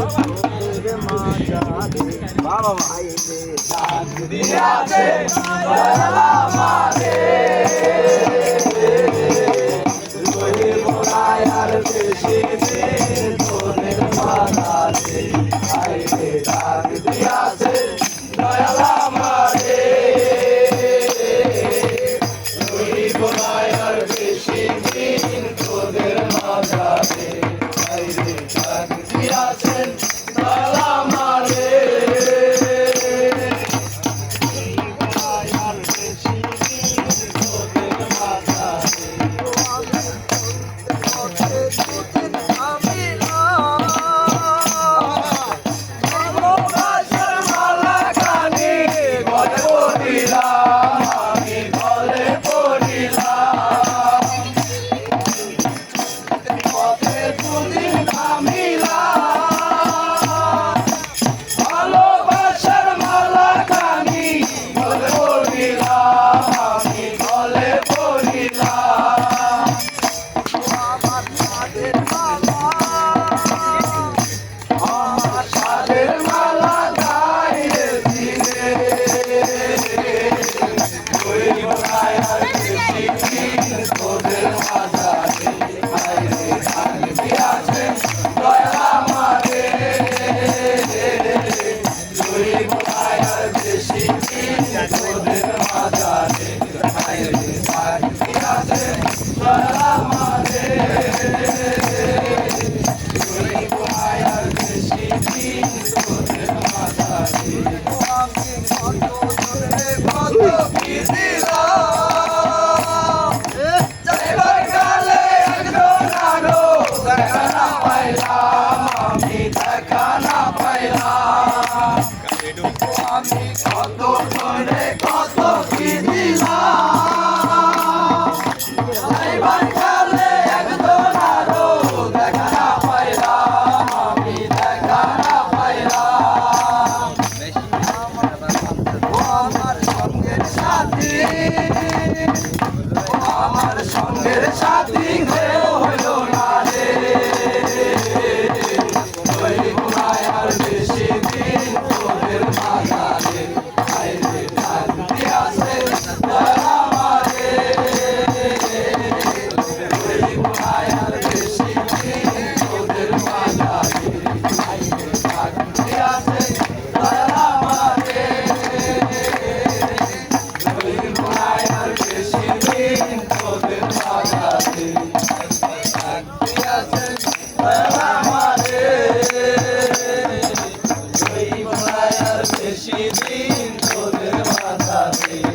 তোদের মাঝারে বাবা ভাইরে ডাক দিয়াছে দয়াল আমারে রইব না আর বেশি দিন তোদের মাঝারে ভাইরে ডাক দিয়াছে দয়াল আমারে রইব না আর বেশি দিন তোদের মাঝারে ভাইরে ডাক দিয়াছেন দয়াল আমারে কত ধরে কত কি দিলাম যাইবার কালে একজন আরো দেখা না পাইলাম আমি দেখা না পাইলাম আমার সঙ্গের সাথী আমার সঙ্গের সাথী কেউ হইল না রে হইব না আর বেশি দিন তোদের মাঝারে ভাইরে ডাক দিয়াছে দয়াল আমারে হইব না আর বেশি দিন তোদের মাঝারে ভাইরে ডাক দিয়াছে দয়াল আমারে হইব না আর বেশি দিন তোদের মাঝারে ডাক দিয়াছে দয়াল আমারে বেশি দিন তোদের মাঝারে